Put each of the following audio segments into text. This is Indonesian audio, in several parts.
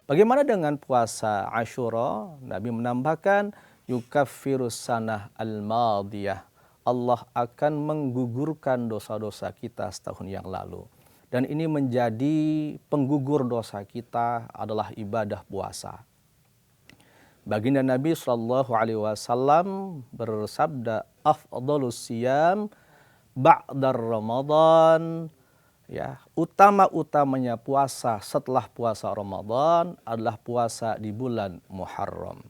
Bagaimana dengan puasa Asyura? Nabi menambahkan yukaffirus sanah al-madiyah. Allah akan menggugurkan dosa-dosa kita setahun yang lalu. Dan ini menjadi penggugur dosa kita adalah ibadah puasa. Baginda Nabi Shallallahu Alaihi Wasallam bersabda, "Afdalus siyam ba'dar Ramadan." Ya, utama-utamanya puasa setelah puasa Ramadan adalah puasa di bulan Muharram.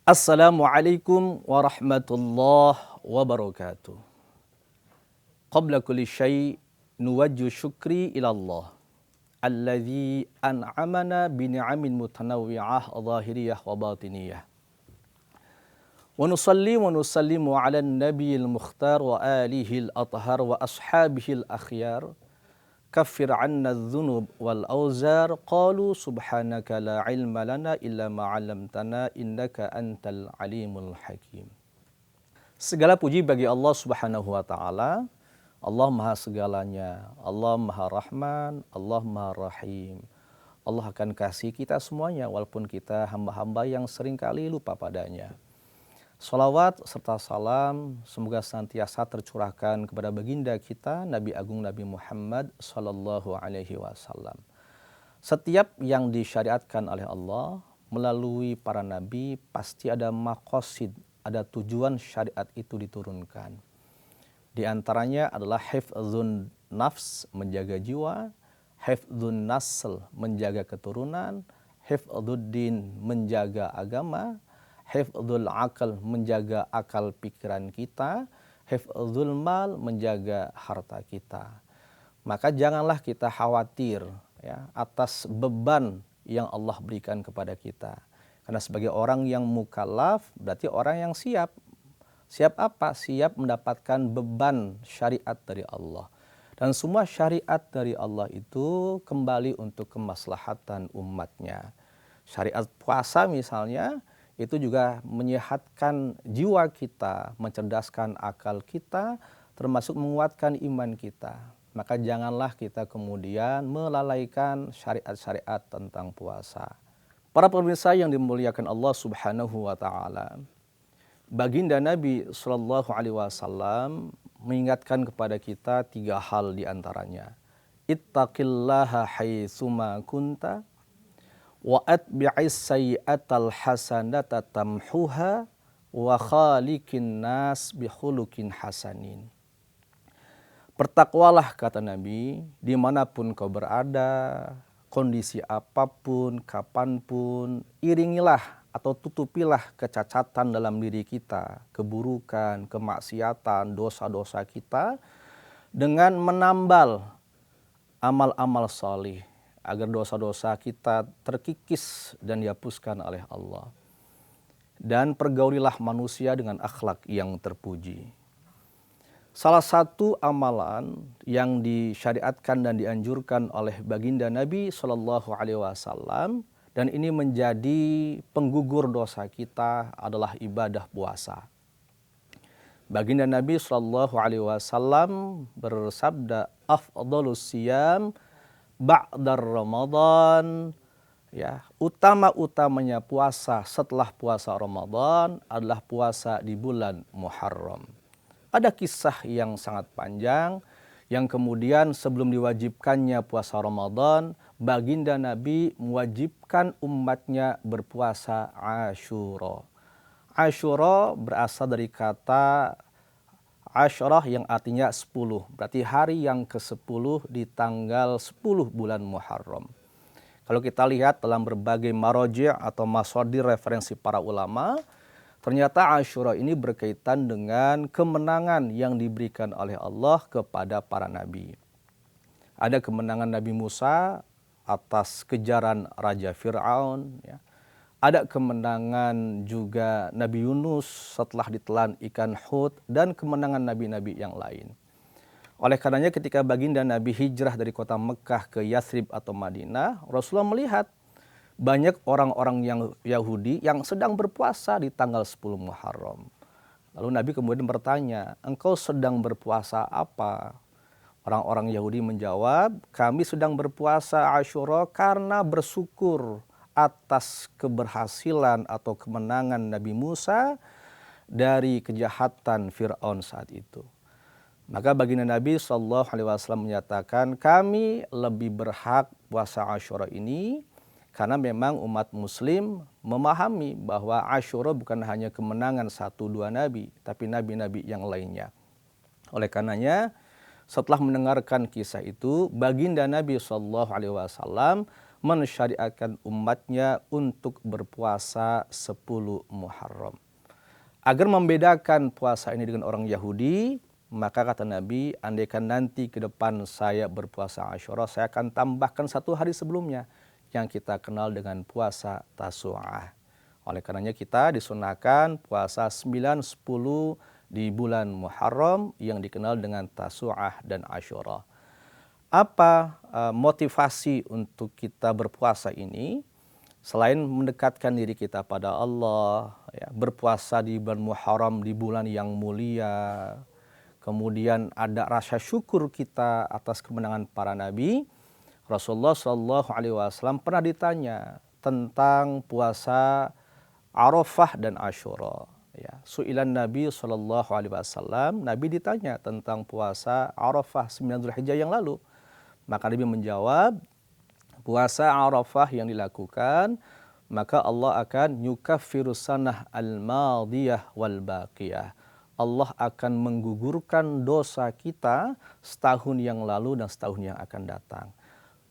Assalamualaikum warahmatullahi wabarakatuh. Qabla kulli syai' nuwajju syukri ila Allah alladzi an'amana bi ni'amin mutanawwi'ah zahiriyah wa batiniyah. Wa nusalli wa nusallimu 'alan nabiyil mukhtar wa alihi al-athhar wa ashabihi al-akhyar. Kaffir 'anna adh-dhunub wal awzar. Qalu subhanaka la 'ilma lana illa ma 'allamtana innaka antal alimul hakim. Segala puji bagi Allah Subhanahu wa taala. Allah Maha segalanya, Allah Maha Rahman, Allah Maha Rahim. Allah akan kasih kita semuanya walaupun kita hamba-hamba yang seringkali lupa padanya. Salawat serta salam semoga senantiasa tercurahkan kepada baginda kita Nabi Agung Nabi Muhammad Sallallahu Alaihi Wasallam. Setiap yang disyariatkan oleh Allah melalui para nabi pasti ada maqasid, ada tujuan syariat itu diturunkan. Di antaranya adalah hifdzun nafs, menjaga jiwa, hifdzun nasl, menjaga keturunan, hifdzuddin, menjaga agama, hifdzul akal, menjaga akal pikiran kita, hifdzul mal, menjaga harta kita. Maka janganlah kita khawatir ya, atas beban yang Allah berikan kepada kita. Karena sebagai orang yang mukallaf berarti orang yang siap. Siap apa? Siap mendapatkan beban syariat dari Allah. Dan semua syariat dari Allah itu kembali untuk kemaslahatan umatnya. Syariat puasa misalnya, itu juga menyehatkan jiwa kita, mencerdaskan akal kita, termasuk menguatkan iman kita. Maka janganlah kita kemudian melalaikan syariat-syariat tentang puasa. Para pemirsa yang dimuliakan Allah Subhanahu wa taala. Baginda Nabi Shallallahu Alaihi Wasallam mengingatkan kepada kita 3 hal diantaranya. Ittaqillaha haitsuma kunta wa atbi'is sayyi'atal hasanata tamhuha wa khaliqin nas bi khuluqin hasanin. Bertakwalah kata Nabi dimanapun kau berada, kondisi apapun, kapanpun, iringilah atau tutupilah kecacatan dalam diri kita, keburukan, kemaksiatan, dosa-dosa kita dengan menambal amal-amal salih agar dosa-dosa kita terkikis dan dihapuskan oleh Allah. Dan pergaulilah manusia dengan akhlak yang terpuji. Salah satu amalan yang disyariatkan dan dianjurkan oleh baginda Nabi Shallallahu Alaihi Wasallam dan ini menjadi penggugur dosa kita adalah ibadah puasa. Baginda Nabi Shallallahu Alaihi Wasallam bersabda, "Afdalus siyam ba'dar Ramadan." Ya, utama-utamanya puasa setelah puasa Ramadan adalah puasa di bulan Muharram. Ada kisah yang sangat panjang yang kemudian sebelum diwajibkannya puasa Ramadan, baginda Nabi mewajibkan umatnya berpuasa Asyura. Asyura berasal dari kata Asyurah yang artinya 10. Berarti hari yang ke-10 di tanggal 10 bulan Muharram. Kalau kita lihat dalam berbagai maraji' atau masadir referensi para ulama, ternyata Asyura ini berkaitan dengan kemenangan yang diberikan oleh Allah kepada para nabi. Ada kemenangan Nabi Musa atas kejaran Raja Fir'aun. Ya. Ada kemenangan juga Nabi Yunus setelah ditelan ikan Hud dan kemenangan nabi-nabi yang lain. Oleh karenanya ketika baginda Nabi hijrah dari kota Mekah ke Yathrib atau Madinah, Rasulullah melihat banyak orang-orang yang Yahudi yang sedang berpuasa di tanggal 10 Muharram. Lalu Nabi kemudian bertanya, engkau sedang berpuasa apa? Orang-orang Yahudi menjawab, kami sedang berpuasa Asyura karena bersyukur atas keberhasilan atau kemenangan Nabi Musa dari kejahatan Fir'aun saat itu. Maka baginda Nabi SAW menyatakan, kami lebih berhak puasa Asyura ini karena memang umat muslim memahami bahwa Asyura bukan hanya kemenangan satu dua nabi, tapi nabi-nabi yang lainnya. Oleh karenanya, setelah mendengarkan kisah itu, baginda Nabi SAW mensyariatkan umatnya untuk berpuasa 10 Muharram. Agar membedakan puasa ini dengan orang Yahudi, maka kata Nabi, andaikan nanti ke depan saya berpuasa Asyura, saya akan tambahkan satu hari sebelumnya yang kita kenal dengan puasa Tasu'ah. Oleh karenanya kita disunahkan puasa 9, 10 di bulan Muharram yang dikenal dengan Tasu'ah dan Asyura. Apa motivasi untuk kita berpuasa ini? Selain mendekatkan diri kita pada Allah, ya, berpuasa di bulan Muharram di bulan yang mulia, kemudian ada rasa syukur kita atas kemenangan para nabi. Rasulullah SAW pernah ditanya tentang puasa Arafah dan Asyura. Ya, su'ilan Nabi SAW, Nabi ditanya tentang puasa Arafah 9 Dzulhijjah yang lalu. Maka Nabi menjawab, puasa Arafah yang dilakukan, maka Allah akan yukaffiru sanah al-madiyah wal baqiyah. Allah akan menggugurkan dosa kita setahun yang lalu dan setahun yang akan datang.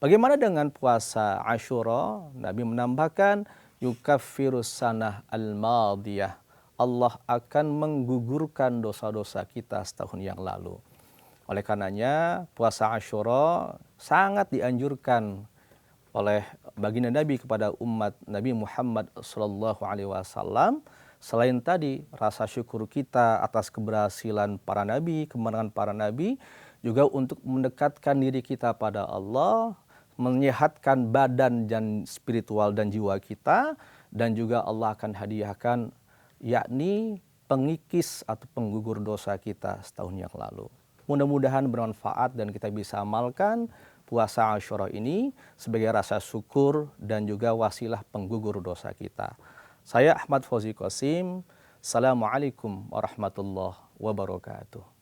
Bagaimana dengan puasa Asyura? Nabi menambahkan yukaffiru sanah al-madiyah. Allah akan menggugurkan dosa-dosa kita setahun yang lalu. Oleh karenanya puasa Asyura sangat dianjurkan oleh baginda Nabi kepada umat Nabi Muhammad SAW. Selain tadi rasa syukur kita atas keberhasilan para nabi, kemenangan para nabi, juga untuk mendekatkan diri kita pada Allah, menyehatkan badan dan spiritual dan jiwa kita, dan juga Allah akan hadiahkan yakni pengikis atau penggugur dosa kita setahun yang lalu. Mudah-mudahan bermanfaat dan kita bisa amalkan puasa Asyura ini sebagai rasa syukur dan juga wasilah penggugur dosa kita. Saya Ahmad Fauzi Qasim. Assalamualaikum warahmatullahi wabarakatuh.